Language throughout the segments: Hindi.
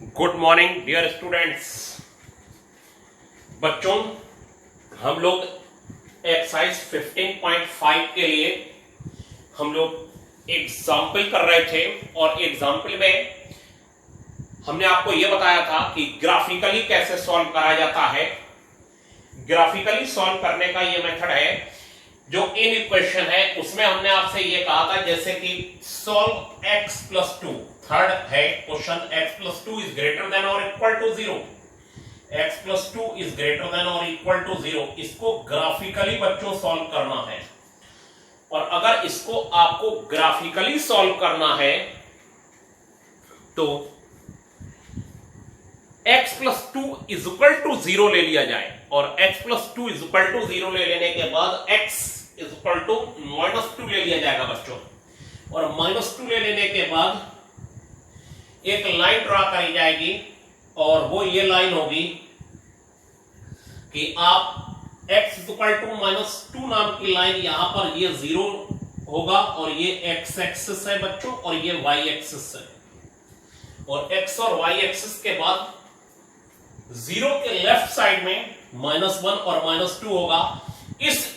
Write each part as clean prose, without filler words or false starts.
Good morning dear students. बच्चों, हम लोग एक्सरसाइज 15.5 के लिए हम लोग एग्जाम्पल कर रहे थे और एग्जाम्पल में हमने आपको यह बताया था कि ग्राफिकली कैसे सॉल्व करा जाता है। ग्राफिकली सॉल्व करने का यह मेथड है जो इन इक्वेशन है, उसमें हमने आपसे यह कहा था जैसे कि सॉल्व x+2। थर्ड है question, x+2 is greater than और equal to 0। x+2 is greater than और इक्वल टू 0। इसको ग्राफिकली बच्चों सॉल्व करना है, और अगर इसको आपको ग्राफिकली सॉल्व करना है तो x+2 इज इक्वल टू 0 ले लिया जाए, और x+2 इज इक्वल टू 0 ले लेने के बाद x इज इक्वल टू -2 ले लिया जाएगा बच्चों, और -2 ले लेने के बाद एक लाइन ड्रा करी जाएगी, और वो ये लाइन होगी कि आप x इज इक्वल टू -2 नाम की लाइन, यहां पर ये 0 होगा, और ये x एक्सिस है बच्चों, और ये y एक्सिस है, और x और y एक्सिस के बाद 0 के लेफ्ट साइड में -1 और -2 होगा। इस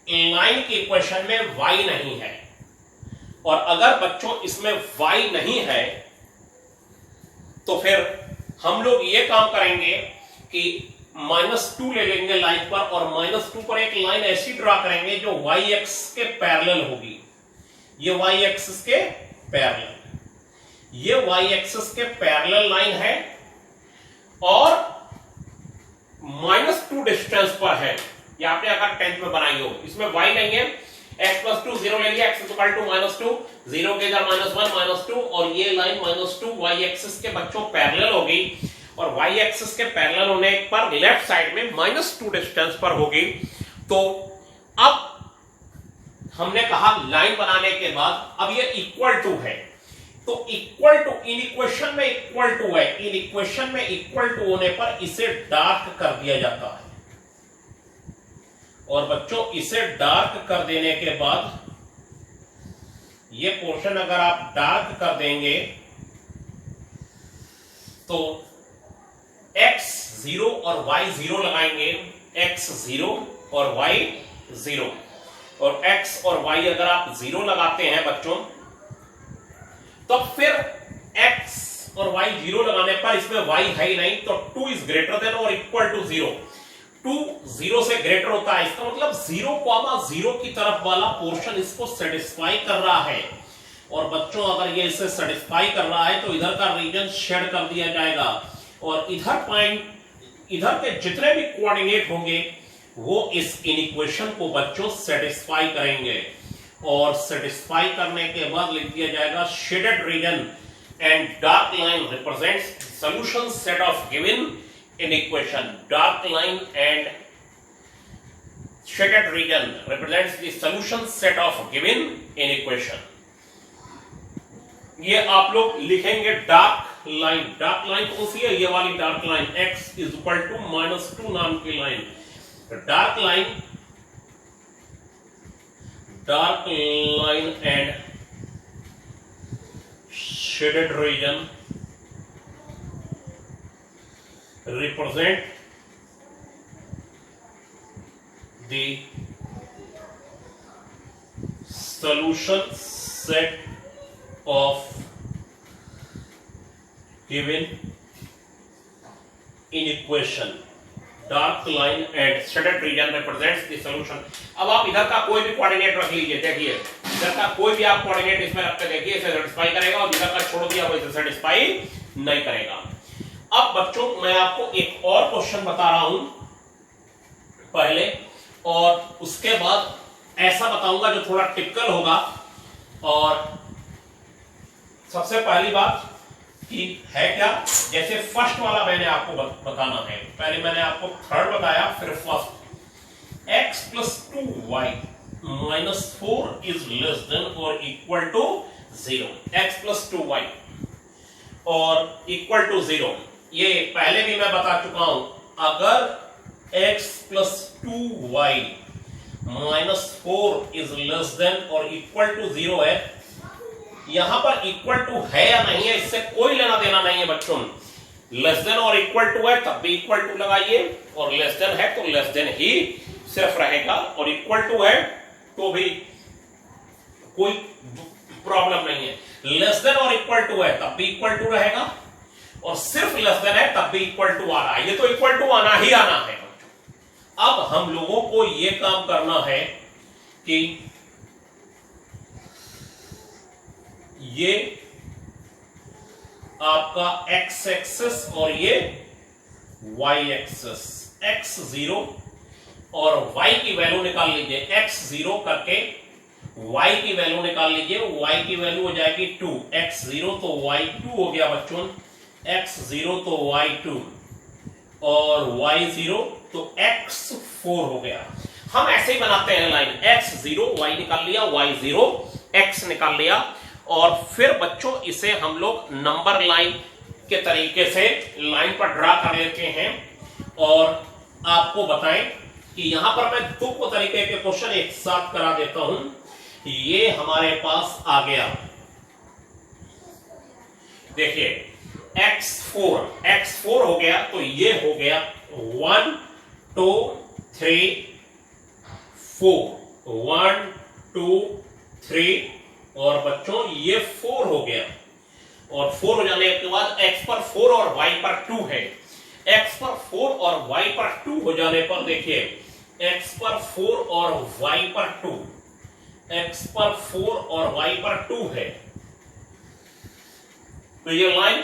लाइन के इक्वेशन में y नहीं है, और अगर बच्चों इसमें y नहीं है तो फिर हम लोग ये काम करेंगे कि -2 ले लेंगे लाइन पर, और -2 पर एक लाइन ऐसी ड्रा करेंगे जो y एक्सिस के पैरेलल होगी। ये y एक्सिस के पैरेलल, ये y एक्सिस के पैरेलल लाइन है, और -2 डिस्टेंस पर है। ये आपने अगर 10th में बनाई हो, इसमें y नहीं है, x+2 0 ले लिया, x इज इक्वल टू -2, 0 के इधर -1 -2, और ये लाइन -2 y एक्सिस के बच्चों पैरेलल होगी, और y एक्सिस के पैरेलल होने पर लेफ्ट साइड में -2 डिस्टेंस पर होगी। तो अब हमने कहा लाइन बनाने के बाद अब ये इक्वल टू है, तो इक्वल टू इन इक्वेशन में इक्वल टू है, इन इक्वेशन में इक्वल टू होने पर इसे डार्क कर दिया जाता है, और बच्चों इसे डार्क कर देने के बाद ये पोर्शन अगर आप डार्क कर देंगे तो x 0 और y 0 लगाएंगे, x 0 और y 0, और x और y अगर आप 0 लगाते हैं बच्चों तो फिर x और y 0 लगाने पर इसमें y है ही नहीं, तो 2 इज ग्रेटर देन और इक्वल टू 0। 2 0 से ग्रेटर होता है, इसका मतलब 0,0 की तरफ वाला पोर्शन इसको सेटिस्फाई कर रहा है, और बच्चों अगर ये इसे सेटिस्फाई कर रहा है तो इधर का रीजन शेड कर दिया जाएगा, और इधर पॉइंट, इधर के जितने भी कोऑर्डिनेट होंगे वो इस इनइक्वेशन को बच्चों सेटिस्फाई करेंगे, और सेटिस्फाई करने के बाद लिख दिया जाएगा shaded region and dark line represents solution set of given inequation. Dark line and shaded region represents the solution set of given inequation. ये आप लोग लिखेंगे डार्क लाइन। डार्क लाइन कौन सी है? ये वाली dark line, x is equal to -2 नाम की line. Dark line and shaded region represent the solution set of given inequation. Dark line and shaded region represents the solution. अब आप इधर का कोई भी कोऑर्डिनेट रख लीजिए, देखिए इधर का कोई भी आप कोऑर्डिनेट इसमें रख के देखिए, इसे सेटिस्फाई करेगा, और इधर का छोड़ दिया वो इसे सेटिस्फाई नहीं करेगा। अब बच्चों मैं आपको एक और क्वेश्चन बता रहा हूं पहले, और उसके बाद ऐसा बताऊंगा जो थोड़ा टिपिकल होगा। और सबसे पहली बात कि है क्या, जैसे फर्स्ट वाला मैंने आपको बताना है, पहले मैंने आपको थर्ड बताया, फिर first. x+2y -4 is less than और इक्वल टू 0। x+2y और इक्वल टू 0, ये पहले भी मैं बता चुका हूं। अगर x+2y -4 इज लेस देन और इक्वल टू 0 है, यहां पर इक्वल टू है या नहीं है इससे कोई लेना देना नहीं है बच्चों। लेस देन और इक्वल टू है तब भी इक्वल टू लगाइए, और लेस देन है तो लेस देन ही सिर्फ रहेगा, और इक्वल टू है तो भी कोई प्रॉब्लम नहीं है। लेस देन और इक्वल टू है तब भी इक्वल टू रहेगा, और सिर्फ लेस देन है तब भी इक्वल टू आ रहा है, ये तो इक्वल टू आना ही आना है। अब हम लोगों को ये काम करना है कि ये आपका x एक्सिस और ये y एक्सिस, x0 और y की वैल्यू निकाल लीजिए, x0 करके y की वैल्यू निकाल लीजिए, y की वैल्यू हो जाएगी 2, x0 तो y2 हो गया बच्चों, x0 तो y2 और y0 तो x4 हो गया। हम ऐसे ही बनाते हैं लाइन, x0 y निकाल लिया, y0 x निकाल लिया, और फिर बच्चों इसे हम लोग नंबर लाइन के तरीके से लाइन पर ड्रा कर लेते हैं, और आपको बताएं कि यहां पर मैं दो तरीके के क्वेश्चन एक साथ करा देता हूं। ये हमारे पास आ गया, देखिए x4 हो गया, तो ये हो गया 1 2 3 4, 1 2 3, और बच्चों ये 4 हो गया, और 4 हो जाने के बाद x पर 4 और y पर 2 है, x पर 4 और y पर 2 हो जाने पर देखिए x पर 4 और y पर 2, x पर 4 और y पर 2 है, तो ये लाइन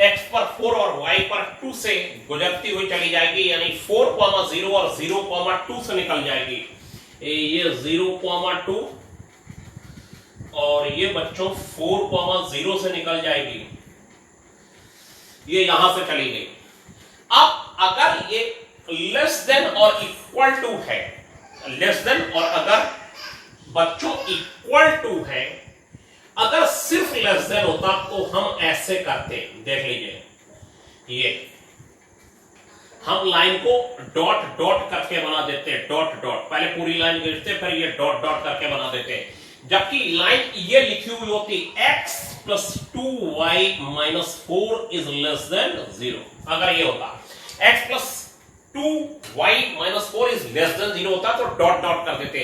x पर 4 और y पर 2 से गुजरती हुई चली जाएगी, यानी 4,0 और 0,2 से निकल जाएगी, ये 0,2 और ये बच्चों 4,0 से निकल जाएगी, ये यहां से चली गई। अब अगर ये लेस देन और इक्वल टू है, लेस देन और अगर बच्चों इक्वल टू है, अगर सिर्फ लेस देन होता तो हम ऐसे करते, देख लीजिए, ये हम लाइन को डॉट डॉट करके बना देते, डॉट डॉट, पहले पूरी लाइन गिरते फिर ये डॉट डॉट करके बना देते, जबकि लाइन ये लिखी हुई होती x plus 2y minus 4 is less than 0। अगर ये होता x plus 2y minus 4 is less than 0 होता तो डॉट डॉट कर देते,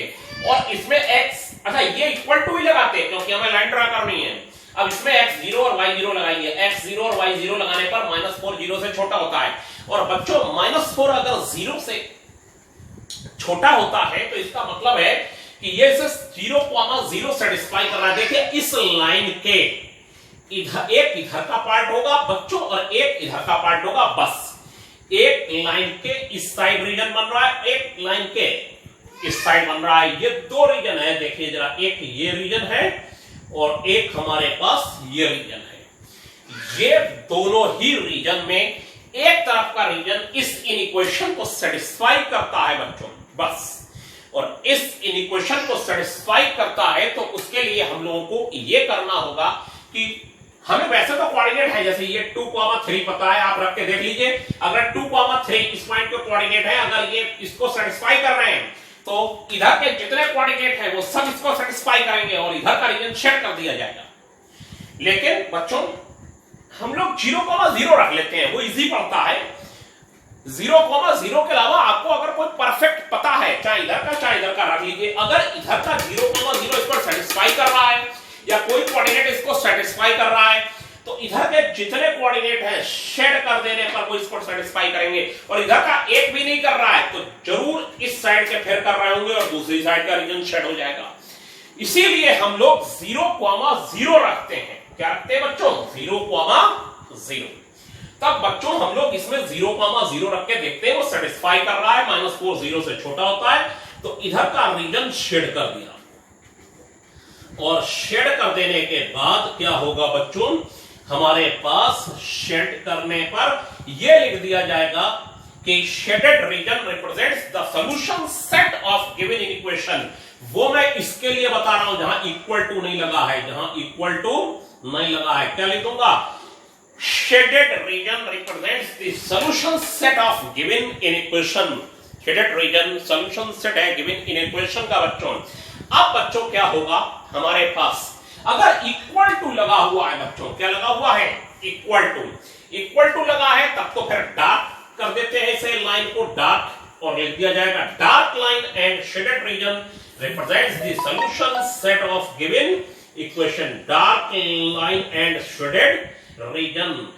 और इसमें x, अच्छा ये इक्वल टू ही लगाते क्योंकि हमें लाइन ड्रा करनी है। अब इसमें x0 और y0 लगाएंगे, x0 और y0 लगाने पर -4 0 से छोटा होता है, और बच्चों -4 अगर 0 से छोटा होता है तो इसका मतलब है कि ये इसे 0,0 सेटिस्फाई कर रहा है। देखिए इस लाइन के इधर एक इधर का पार्ट होगा बच्चों और एक इधर का पार्ट होगा, बस एक लाइन के इस साइड रीजन बन रहा है, एक लाइन के इस साइड बन रहा है, ये दो रीजन है, देखिए जरा, एक ये रीजन है और एक हमारे पास ये रीजन है। ये दोनों ही रीजन में एक तरफ का रीजन इस इनइक्वेशन को सेटिस्फाई करता है बच्चों, बस, और इस इनइक्वेशन को सेटिस्फाई करता है तो उसके लिए हम लोगों को ये करना होगा कि हमें वैसे तो कोऑर्डिनेट है, जैसे ये 2,3 पता है, आप रख के देख लीजिए, अगर 2,3 इस पॉइंट के कोऑर्डिनेट है, अगर ये इसको सेटिस्फाई कर रहे हैं तो इधर के जितने कोऑर्डिनेट हैं वो सब इसको सेटिस्फाई करेंगे और इधर का रीजन शेड कर दिया जाएगा। लेकिन बच्चों हम लोग 0,0 रख लेते हैं, वो इजी पड़ता है। 0,0 के अलावा आपको अगर कोई परफेक्ट पता है, चाहे इधर का चाहे इधर का रख लीजिए, अगर इधर का 0,0 इस पर सेटिस्फाई कर रहा है या कोई कोऑर्डिनेट इसको सेटिस्फाई कर रहा है तो इधर के जितने कोऑर्डिनेट हैं शेड कर देने पर वो इसको सेटिस्फाई करेंगे, और इधर का एक भी नहीं कर रहा है तो जरूर इस साइड के फिर कर रहे होंगे और दूसरी साइड का रीजन शेड हो जाएगा। इसीलिए हम लोग 0,0 रखते हैं। क्या रखते हैं बच्चों? 0,0। तब बच्चों हम लोग इसमें 0,0 रख के देखते हैं वो सेटिस्फाई कर रहा है, -4 0 से छोटा होता है तो इधर का रीजन शेड कर दिया, और शेड कर देने के बाद क्या होगा बच्चों, हमारे पास शेड करने पर यह लिख दिया जाएगा कि shaded region represents the solution set of given equation. वो मैं इसके लिए बता रहा हूं जहां इक्वल टू नहीं लगा है, जहां इक्वल टू नहीं लगा है, क्या लिखूंगा? Shaded region represents the solution set of given in equation. Shaded region solution set है given in equation का बच्चों। अब बच्चों क्या होगा हमारे पास, अगर इक्वल टू लगा हुआ है बच्चों, क्या लगा हुआ है, इक्वल टू लगा है, तब तो फिर डार्क कर देते हैं इसे लाइन को डार्क, और लिख दिया जाएगा dark line and shaded region represents the solution set of given equation. Dark line and shaded region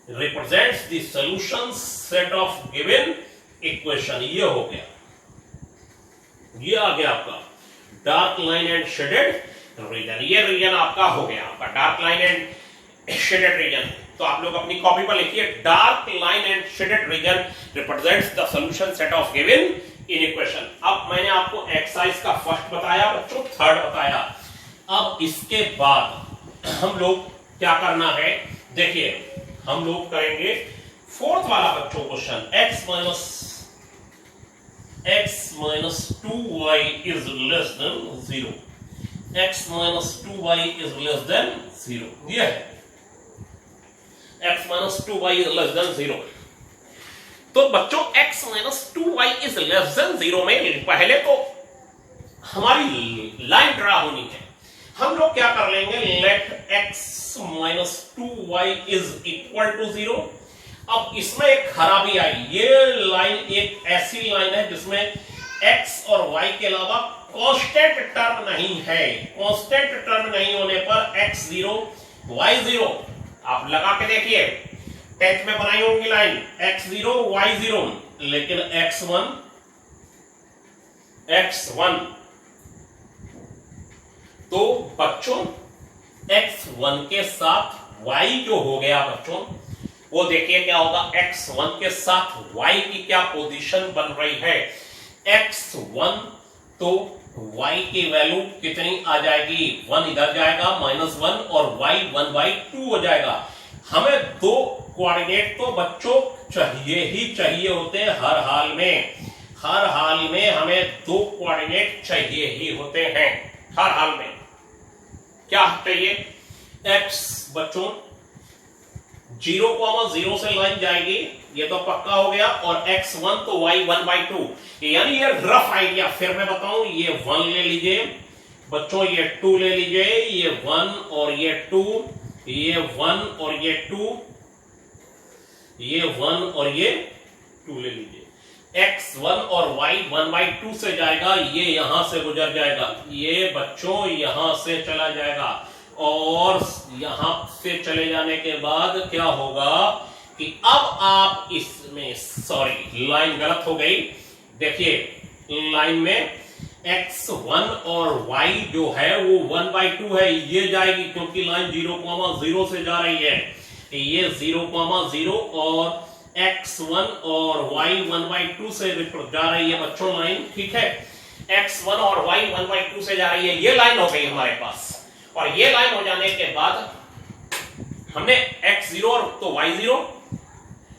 represents the solution set of given equation. ये हो गया, ये आ गया आपका dark line and shaded region. ये रीजन आपका हो गया, आपका dark line and shaded region. तो आप लोग अपनी कॉपी पर लिखिए dark line and shaded region represents the solution set of given in equation. अब मैंने आपको एक्सरसाइज का फर्स्ट बताया बच्चों, थर्ड बताया। अब इसके बाद हम लोग क्या करना है, देखिए हम लोग करेंगे फोर्थ वाला बच्चों question, x minus 2y is less than 0। x minus 2y is less than 0, ये है x minus 2y is less than 0। तो बच्चों x minus 2y is less than 0 में पहले तो हमारी लाइन ड्रा होनी है। हम लोग क्या कर लेंगे, late x minus 2y is equal to 0। अब इसमें एक खराबी आई, ये लाइन एक ऐसी लाइन है जिसमें x और y के अलावा कांस्टेंट टर्म नहीं है। कांस्टेंट टर्म नहीं होने पर x0 y0, आप लगा के देखिए, 10th में बनाई होंगी लाइन x0 y0, लेकिन x1 तो बच्चों x1 के साथ y जो हो गया बच्चों, वो देखिए क्या होगा, x1 के साथ y की क्या पोजीशन बन रही है, x1 तो y की वैल्यू कितनी आ जाएगी, 1 इधर जाएगा -1 और y 1/2 हो जाएगा। हमें दो कोऑर्डिनेट तो बच्चों चाहिए ही चाहिए होते हैं हर हाल में हमें दो कोऑर्डिनेट चाहिए ही होते हैं हर हाल में। क्या चाहिए, x बच्चों 0,0 से लाइन जाएगी, ये तो पक्का हो गया, और x1 तो y 1/2, यानी ये रफ आइडिया फिर मैं बताऊं, ये 1 ले लीजिए बच्चों, ये 2 ले लीजिए, ये 1 और ये 2, ये 1 और ये 2, ये 1 और ये 2 ले लीजिए। x1 और y 1/2 से जाएगा, ये यहां से गुजर जाएगा, ये बच्चों यहां से चला जाएगा, और यहां से चले जाने के बाद क्या होगा कि अब आप इसमें, सॉरी लाइन गलत हो गई, देखिए लाइन में x1 और y जो है वो 1/2 है, ये जाएगी क्योंकि लाइन 0,0 से जा रही है, ये 0,0 और x1 और y 1/2 से जा रही है बच्चों लाइन, ठीक है, x1 और y 1/2 से जा रही है, ये लाइन हो गई हमारे पास। और ये लाइन हो जाने के बाद हमने x0 और तो y0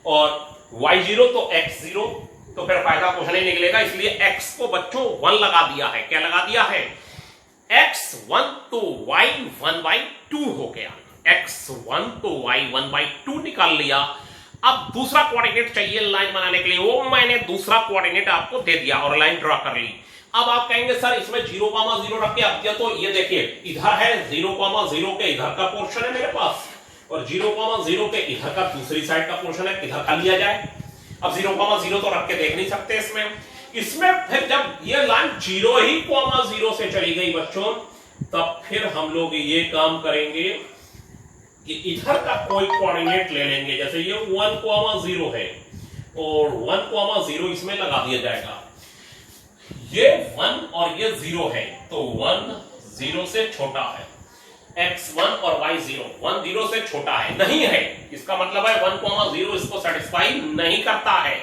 और y0 तो x0, तो फिर फायदा कुछ नहीं निकलेगा, इसलिए x को बच्चों 1 लगा दिया है। क्या लगा दिया है, x1 तो y 1/2 हो गया, x1 तो y 1/2 निकाल लिया। अब दूसरा कोऑर्डिनेट चाहिए लाइन बनाने के लिए, वो मैंने दूसरा कोऑर्डिनेट आपको दे दिया और लाइन ड्रॉ कर ली। अब आप कहेंगे सर इसमें 0,0 रख के अब दिया, तो ये देखिए इधर है 0,0 के इधर का पोर्शन है मेरे पास, और 0,0 के इधर का दूसरी साइड का पोर्शन है, किधर का लिया जाए। अब 0,0 तो रख के देख नहीं सकते इसमें फिर जब ये लाइन 0 से चली गई बच्चों, तब फिर हम लोग ये काम करेंगे कि इधर का कोई कोऑर्डिनेट ले लेंगे, जैसे ये 1,0 है और 1,0 इसमें लगा दिया जाएगा, ये 1 और ये 0 है, तो 1 0 से छोटा है, x1 और y0 1 0 से छोटा है, नहीं है, इसका मतलब है 1,0 इसको सेटिस्फाई नहीं करता है।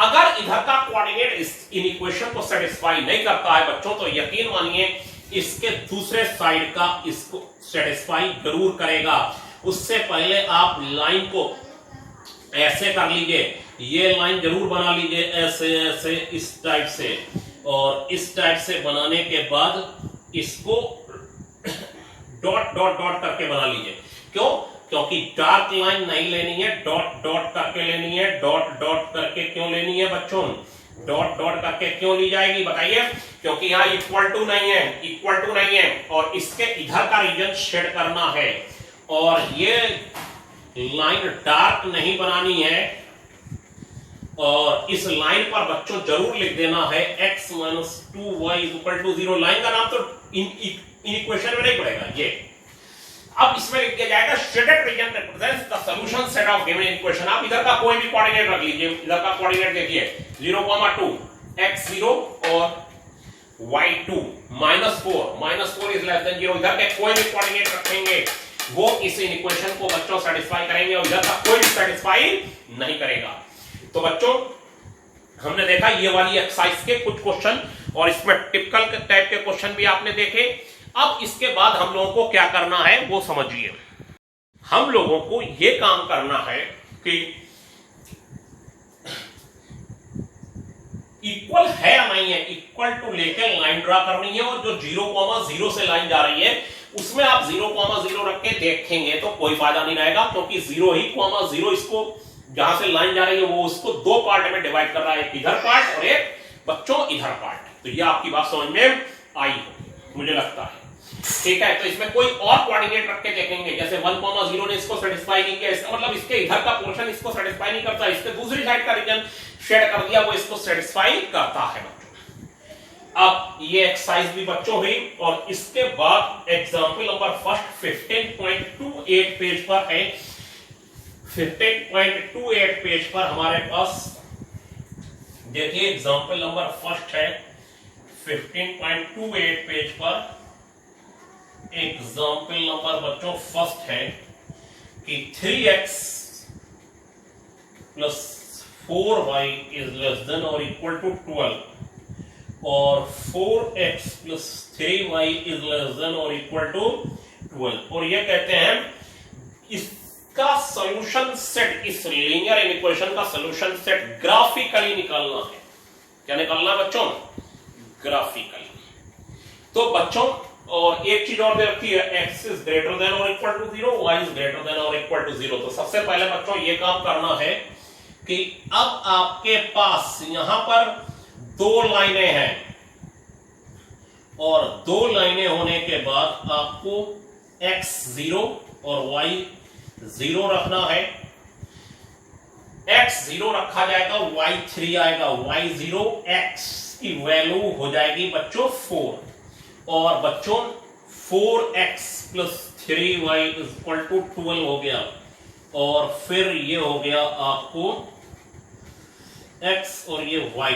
अगर इधर का कोऑर्डिनेट इस इन इक्वेशन को सेटिस्फाई नहीं करता है बच्चों, तो यकीन मानिए इसके दूसरे साइड का इसको सेटिस्फाई जरूर करेगा। उससे पहले आप लाइन को ऐसे कर लीजिए, ये लाइन जरूर बना लीजिए ऐसे ऐसे इस टाइप से, और इस टाइप से बनाने के बाद इसको डॉट डॉट डॉट करके बना लीजिए। क्यों? क्योंकि डार्क लाइन नहीं लेनी है, डॉट डॉट करके लेनी है। डॉट डॉट करके क्यों लेनी है बच्चों? डॉट डॉट करके क्यों ली जाएगी बताइए? क्योंकि यहां इक्वल टू नहीं है और इसके इधर का रीजन शेड करना है और ये लाइन डार्क नहीं बनानी है और इस लाइन पर बच्चों जरूर लिख देना है x - 2y = 0। लाइन का नाम तो इन इक्वेशन में नहीं पड़ेगा ये। अब इसमें लिख दिया जाएगा shaded region represents the solution set of given equation. आप इधर का कोई भी कोऑर्डिनेट रख लीजिए। इधर का कोऑर्डिनेट देखिए 0,2 x0 और y2 -4 इज लेस देन 0। इधर के कोई भी कोऑर्डिनेट रखेंगे वो इस इक्वेशन को बच्चों सेटिस्फाई करेंगे और इधर का कोई भी सेटिस्फाई नहीं करेगा। तो बच्चों हमने देखा ये वाली एक्सरसाइज के कुछ क्वेश्चन और इसमें टिपिकल टाइप के क्वेश्चन भी आपने देखे। अब इसके बाद हम लोगों को क्या करना है वो समझिए। हम लोगों को ये काम करना है कि इक्वल है या नहीं है, इक्वल टू लेके लाइन ड्रा करनी है और जो 0,0 से लाइन जा रही है उसमें आप 0,0 रख के देखेंगे तो कोई फायदा नहीं रहेगा, क्योंकि 0 इसको जहां से लाइन जा रही है वो उसको दो पार्ट में डिवाइड कर रहा है, एक इधर पार्ट और एक बच्चों इधर पार्ट। तो ये आपकी बात समझ में आई होगी मुझे लगता है, ठीक है। तो इसमें कोई और कोऑर्डिनेट रख के देखेंगे, जैसे 1,0 ने इसको सेटिस्फाई नहीं किया, इसका मतलब इसके इधर का पोर्शन इसको सेटिस्फाई नहीं करता, इसके दूसरी साइड का रीजन शेड कर दिया वो इसको सेटिस्फाई करता है बच्चों। अब ये एक्सरसाइज भी बच्चों हुई और इसके बाद एग्जांपल नंबर फर्स्ट 15.28 पेज पर है। 15.28 पेज पर हमारे पास देखिए एग्जांपल नंबर फर्स्ट है 15.28 पेज पर। एग्जांपल नंबर बच्चों फर्स्ट है कि 3x + 4y = -12 और 4x + 3y = 12 और ये कहते हैं इसका सॉल्यूशन सेट, इस लीनियर इक्वेशन का सॉल्यूशन सेट ग्राफिकली निकालना है। क्या निकालना है बच्चों? ग्राफिकली। तो बच्चों और एक चीज और दे रखी है, x > 0 y > 0। तो सबसे पहले बच्चों ये काम करना है कि अब आपके पास यहां पर दो लाइनें हैं और दो लाइनें होने के बाद आपको x 0 और y 0 रखना है। x 0 रखा जाएगा, y 3 आएगा, y 0 x की वैल्यू हो जाएगी बच्चों 4 और बच्चों 4x + 3y = 12 हो गया और फिर ये हो गया आपको x और ये y,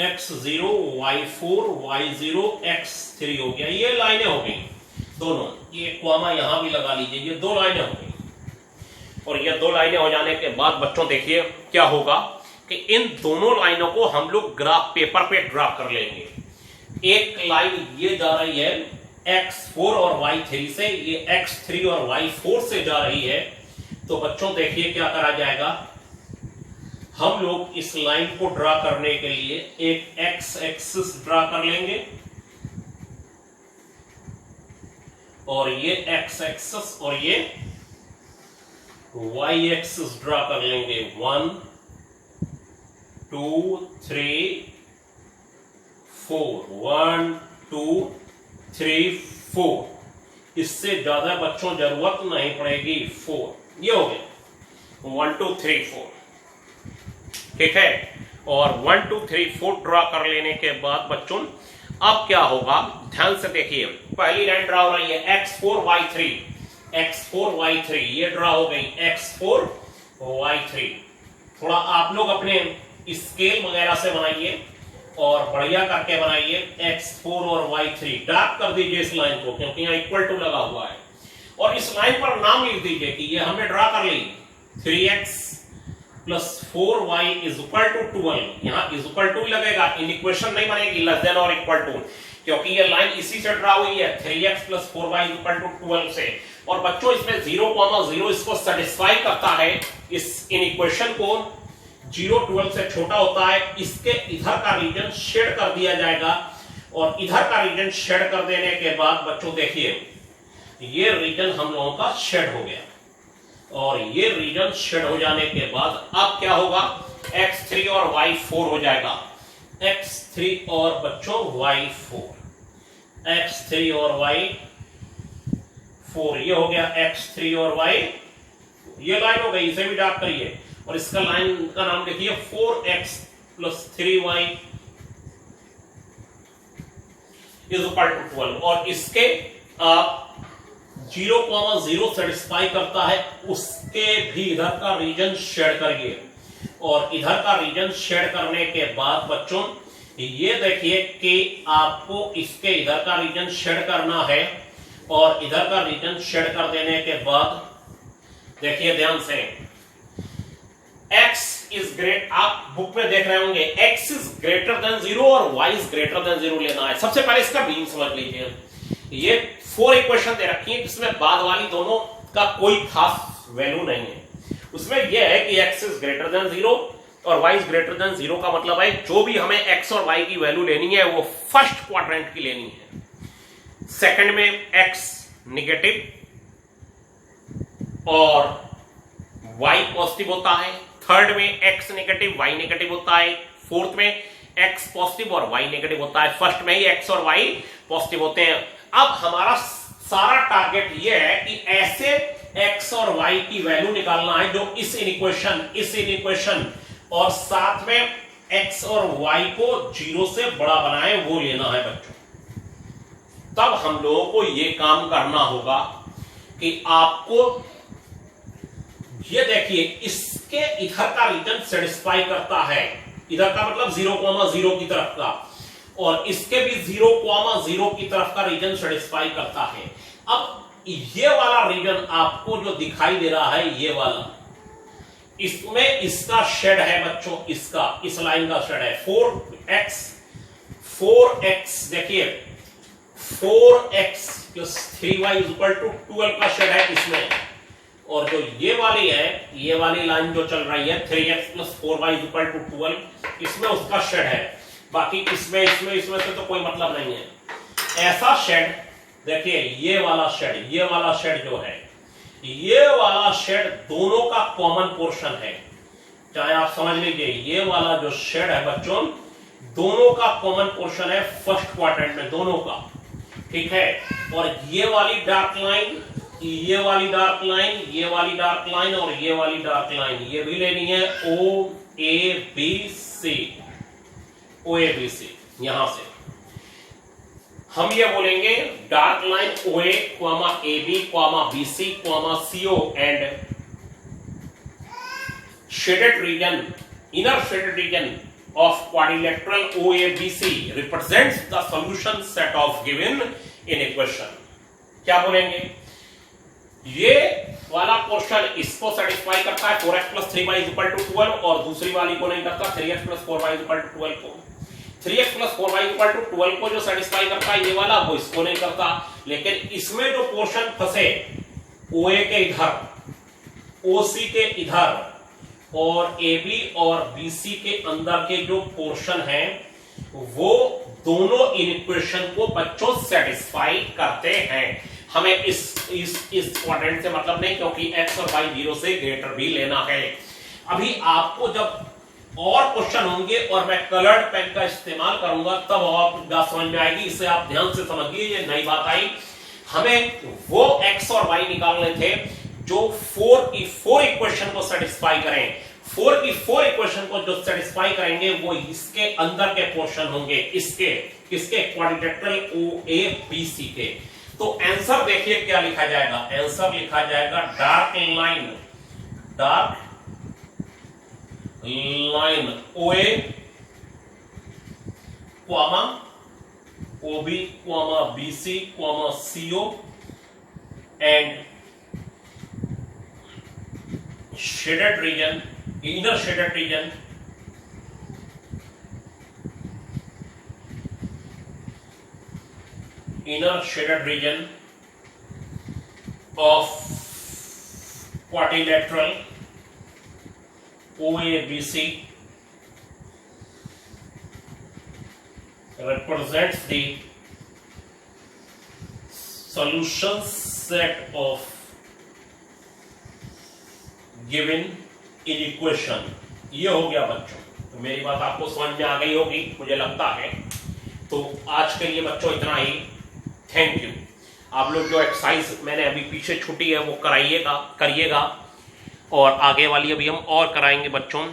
x 0 y 4 y 0 x 3 हो गया। ये लाइनें हो गई दोनों, ये कॉमा यहां भी लगा लीजिए, ये दो लाइनें हो गई। और ये दो लाइनें हो जाने के बाद बच्चों देखिए क्या होगा कि इन दोनों लाइनों को हम लोग ग्राफ पेपर पे ड्रा कर लेंगे। एक लाइन ये जा रही है x4 और y3 से, ये x3 और y4 से जा रही है। तो बच्चों देखिए क्या करा जाएगा, हम लोग इस लाइन को ड्रा करने के लिए एक x एक्सिस ड्रा कर लेंगे और ये x एक्सिस और ये y एक्सिस ड्रा कर लेंगे। 1 2 3 4 1 2 3 4। इससे ज्यादा बच्चों जरूरत नहीं पड़ेगी। 4 ये हो गया 1 2 3 4, ठीक है। और 1 2 3 4 ड्रा कर लेने के बाद बच्चों अब क्या होगा, ध्यान से देखिए। पहली लाइन ड्रा हो रही है x4 y3, ये ड्रा हो गई x4 y3। थोड़ा आप लोग अपने स्केल वगैरह से बनाइए और बढ़िया करके बनाइए। x4 और y3 डार्क कर दीजिए इस लाइन को, क्योंकि यहाँ इक्वल टू लगा हुआ है। और इस लाइन पर नाम लिख दीजिए कि ये हमने ड्रा कर ली 3x + 4y = 12। यहाँ = ही लगेगा, इन इक्वेशन नहीं बनेगी लेस देन और इक्वल टू, क्योंकि ये लाइन इसी से ड्रा हुई है 3x + 4y = 12 से। और बच्चों इसमें 0,0 इसको सेटिस्फाई करता है। इन इक्वेशन को 0 12 से छोटा होता है, इसके इधर का रीजन शेड कर दिया जाएगा और इधर का रीजन शेड कर देने के बाद बच्चों देखिए ये रीजन हम लोगों का शेड हो गया। और ये रीजन शेड हो जाने के बाद अब क्या होगा, x3 और y4 हो जाएगा, x3 और बच्चों y4, x3 और y4, ये हो गया x3 और y, ये लाइन हो गई, इसे भी ड्रॉ करिए और इसका लाइन का नाम देखिए 4x + 3y = 12 और इसके 0,0 सेटिस्फाई करता है, उसके भी इधर का रीजन शेड करिए और इधर का रीजन शेड करने के बाद बच्चों ये देखिए कि आपको इसके इधर का रीजन शेड करना है और इधर का रीजन शेड कर देने के बाद देखिए ध्यान से, x इज ग्रेट, आप बुक में देख रहे होंगे x इज ग्रेटर देन 0 और y इज ग्रेटर देन 0 लेना है। सबसे पहले इसका मीन समझ लीजिए, ये 4 इक्वेशन दे रखी है जिसमें बाद वाली दोनों का कोई खास वैल्यू नहीं है। उसमें यह है कि x इज ग्रेटर देन 0 और y इज ग्रेटर देन 0 का मतलब है जो भी हमें x और y की वैल्यू लेनी है वो फर्स्ट क्वाड्रेंट की लेनी है, सेकंड में x नेगेटिव और y पॉजिटिव होता है, थर्ड में x नेगेटिव y नेगेटिव होता है, फोर्थ में x पॉजिटिव और y नेगेटिव होता है, फर्स्ट में ही x और y पॉजिटिव होते हैं। अब हमारा सारा टारगेट ये है कि ऐसे x और y की वैल्यू निकालना है जो इस इनइक्वेशन और साथ में x और y को 0 से बड़ा बनाए, वो लेना है बच्चों। तब हम लोगों को ये काम करना होगा कि आपको ये देखिए इसके इधर का रीजन सेटिस्फाई करता है, इधर का मतलब 0,0 की तरफ का, और इसके भी 0,0 की तरफ का रीजन सेटिस्फाई करता है। अब ये वाला रीजन आपको जो दिखाई दे रहा है, ये वाला, इसमें इसका शेड है बच्चों, इसका इस लाइन का शेड है 4x देखिए 4x + 3y = 12 का शेड है इसमें, और जो ये वाली लाइन जो चल रही है 3x + 4y = 12, इसमें उसका शेड है। बाकी इसमें से तो कोई मतलब नहीं है। ऐसा शेड देखिए, ये वाला शेड जो है, ये वाला शेड दोनों का कॉमन पोर्शन है, चाहे आप समझ लीजिए ये वाला जो शेड है बच्चों दोनों का कॉमन पोर्शन है फर्स्ट क्वाड्रेंट में, दोनों का, ठीक है। और ये वाली डार्क लाइन, ये वाली डार्क लाइन, ये वाली डार्क लाइन और ये वाली डार्क लाइन, ये भी लेनी है OABC। यहां से हम ये बोलेंगे dark line OA, AB, BC, CO and shaded region, inner shaded region of quadrilateral OABC represents the solution set of given inequation। क्या बोलेंगे, ये वाला पोर्शन इसको सेटिस्फाई करता है 4x + 3y = 12 और दूसरी वाली को नहीं करता 3x + 4y = 12 को। 3x + 4y = 12 को जो सेटिस्फाई करता है ये वाला, वो इसको नहीं करता। लेकिन इसमें जो पोर्शन फंसे OA के इधर, OC के इधर और AB और BC के अंदर के जो पोर्शन है वो दोनों इक्वेशन को बच्चों सेटिस्फाई करते हैं। हमें इस क्वाड्रेंट से मतलब नहीं, क्योंकि x और y 0 से ग्रेटर भी लेना है। अभी आपको जब और क्वेश्चन होंगे और मैं कलर्ड पेन का इस्तेमाल करूंगा तब आपको बात समझ में आएगी। इसे आप ध्यान से समझिए, ये नई बात आई। हमें वो x और y निकालने थे जो 4 की 4 इक्वेशन को सेटिस्फाई करें। 4 की 4 इक्वेशन को जो सेटिस्फाई करेंगे वो इसके अंदर के पोर्शन होंगे, किसके क्वाड्रिलेटरल OABC के। तो आंसर देखिए क्या लिखा जाएगा, आंसर लिखा जाएगा dark line OA, OB, BC, CO and shaded region, inner shaded region of quadrilateral OABC represents the solution set of given in equation. ये हो गया बच्चों, तो मेरी बात आपको समझ में आ गई होगी मुझे लगता है। तो आज के लिए बच्चों इतना ही। Thank you. आप लोग जो एक्सरसाइज मैंने अभी पीछे छुट्टी है वो करिएगा, और आगे वाली अभी हम और कराएंगे बच्चों।